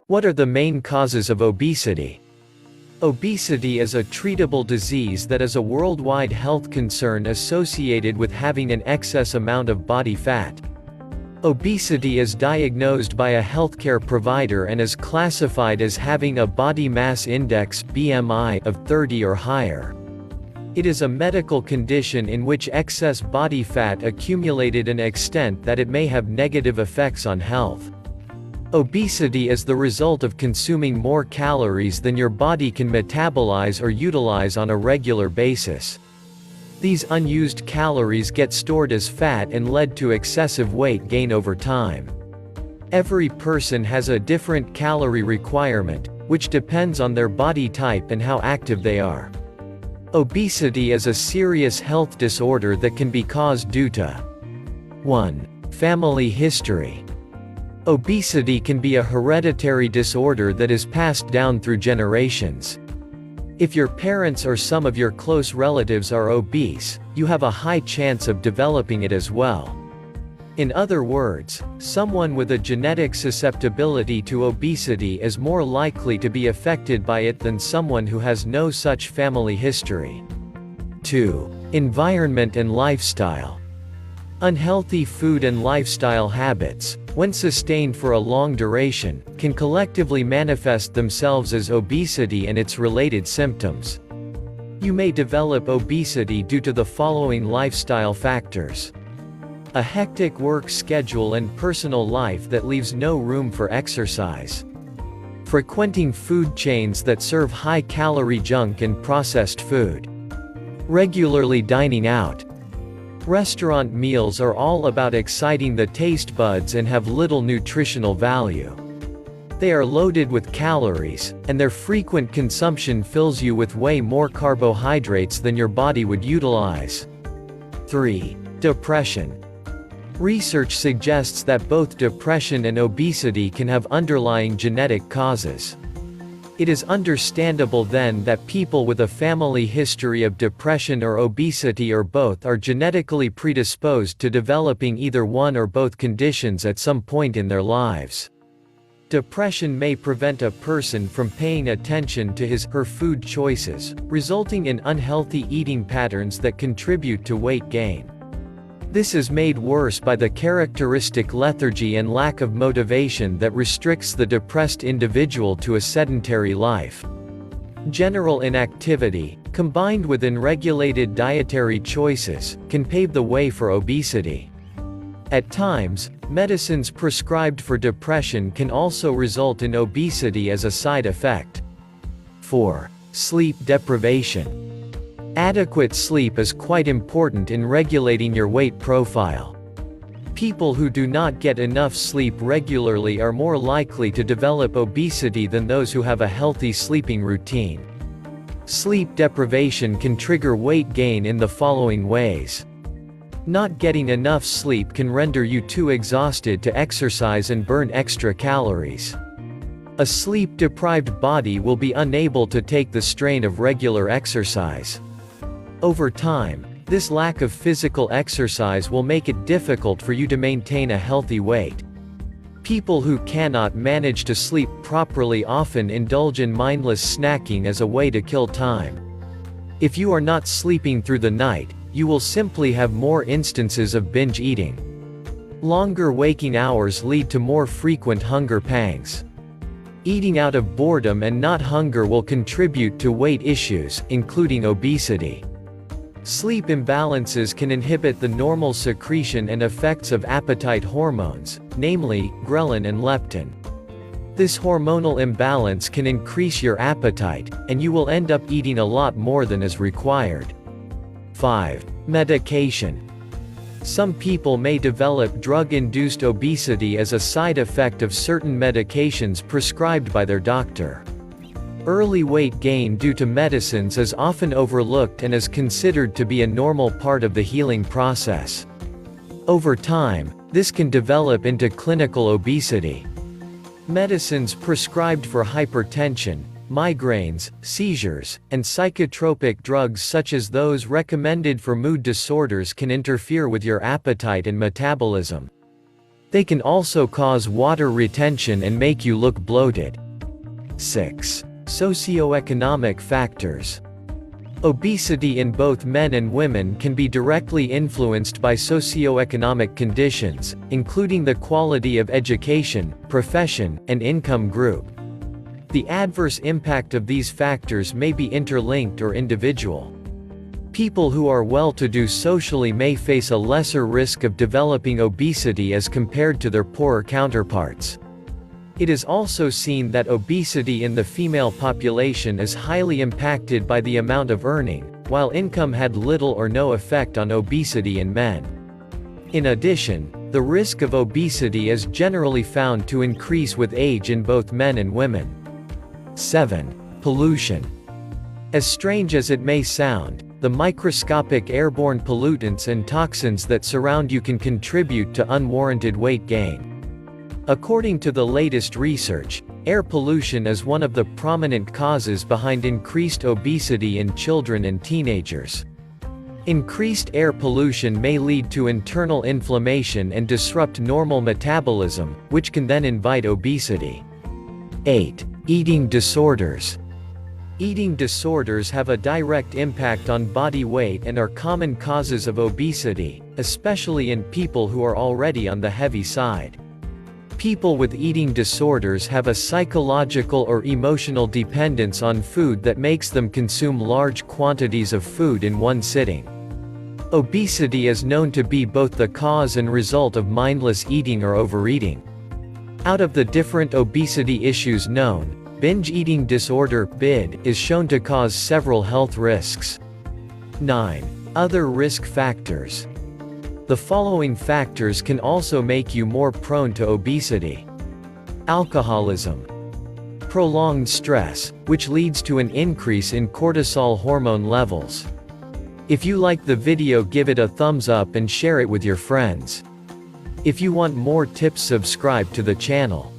What are the main causes of obesity? Obesity is a treatable disease that is a worldwide health concern associated with having an excess amount of body fat. Obesity is diagnosed by a healthcare provider and is classified as having a body mass index (BMI) of 30 or higher. It is a medical condition in which excess body fat accumulated an extent that it may have negative effects on health. Obesity is the result of consuming more calories than your body can metabolize or utilize on a regular basis. These unused calories get stored as fat and lead to excessive weight gain over time. Every person has a different calorie requirement, which depends on their body type and how active they are. Obesity is a serious health disorder that can be caused due to 1. Family history. Obesity can be a hereditary disorder that is passed down through generations. If your parents or some of your close relatives are obese, you have a high chance of developing it as well. In other words, someone with a genetic susceptibility to obesity is more likely to be affected by it than someone who has no such family history. 2. Environment and lifestyle. Unhealthy food and lifestyle habits, when sustained for a long duration, can collectively manifest themselves as obesity and its related symptoms. You may develop obesity due to the following lifestyle factors: a hectic work schedule and personal life that leaves no room for exercise, frequenting food chains that serve high-calorie junk and processed food, regularly dining out. Restaurant meals are all about exciting the taste buds and have little nutritional value. They are loaded with calories, and their frequent consumption fills you with way more carbohydrates than your body would utilize. 3. Depression. Research suggests that both depression and obesity can have underlying genetic causes. It is understandable then that people with a family history of depression or obesity or both are genetically predisposed to developing either one or both conditions at some point in their lives. Depression may prevent a person from paying attention to his/her food choices, resulting in unhealthy eating patterns that contribute to weight gain. This is made worse by the characteristic lethargy and lack of motivation that restricts the depressed individual to a sedentary life. General inactivity, combined with unregulated dietary choices, can pave the way for obesity. At times, medicines prescribed for depression can also result in obesity as a side effect. 4. Sleep deprivation. Adequate sleep is quite important in regulating your weight profile. People who do not get enough sleep regularly are more likely to develop obesity than those who have a healthy sleeping routine. Sleep deprivation can trigger weight gain in the following ways. Not getting enough sleep can render you too exhausted to exercise and burn extra calories. A sleep-deprived body will be unable to take the strain of regular exercise. Over time, this lack of physical exercise will make it difficult for you to maintain a healthy weight. People who cannot manage to sleep properly often indulge in mindless snacking as a way to kill time. If you are not sleeping through the night, you will simply have more instances of binge eating. Longer waking hours lead to more frequent hunger pangs. Eating out of boredom and not hunger will contribute to weight issues, including obesity. Sleep imbalances can inhibit the normal secretion and effects of appetite hormones, namely, ghrelin and leptin. This hormonal imbalance can increase your appetite, and you will end up eating a lot more than is required. 5. Medication. Some people may develop drug-induced obesity as a side effect of certain medications prescribed by their doctor. Early weight gain due to medicines is often overlooked and is considered to be a normal part of the healing process. Over time, this can develop into clinical obesity. Medicines prescribed for hypertension, migraines, seizures, and psychotropic drugs such as those recommended for mood disorders can interfere with your appetite and metabolism. They can also cause water retention and make you look bloated. 6. Socioeconomic factors. Obesity in both men and women can be directly influenced by socioeconomic conditions, including the quality of education, profession, and income group. The adverse impact of these factors may be interlinked or individual. People who are well-to-do socially may face a lesser risk of developing obesity as compared to their poorer counterparts. It is also seen that obesity in the female population is highly impacted by the amount of earning, while income had little or no effect on obesity in men. In addition, the risk of obesity is generally found to increase with age in both men and women. 7. Pollution. As strange as it may sound, the microscopic airborne pollutants and toxins that surround you can contribute to unwarranted weight gain. According to the latest research, air pollution is one of the prominent causes behind increased obesity in children and teenagers. Increased air pollution may lead to internal inflammation and disrupt normal metabolism, which can then invite obesity. 8. Eating disorders. Eating disorders have a direct impact on body weight and are common causes of obesity, especially in people who are already on the heavy side. People with eating disorders have a psychological or emotional dependence on food that makes them consume large quantities of food in one sitting. Obesity is known to be both the cause and result of mindless eating or overeating. Out of the different obesity issues known, binge eating disorder (BID) is shown to cause several health risks. 9. Other risk factors. The following factors can also make you more prone to obesity. Alcoholism. Prolonged stress, which leads to an increase in cortisol hormone levels. If you like the video, give it a thumbs up and share it with your friends. If you want more tips, subscribe to the channel.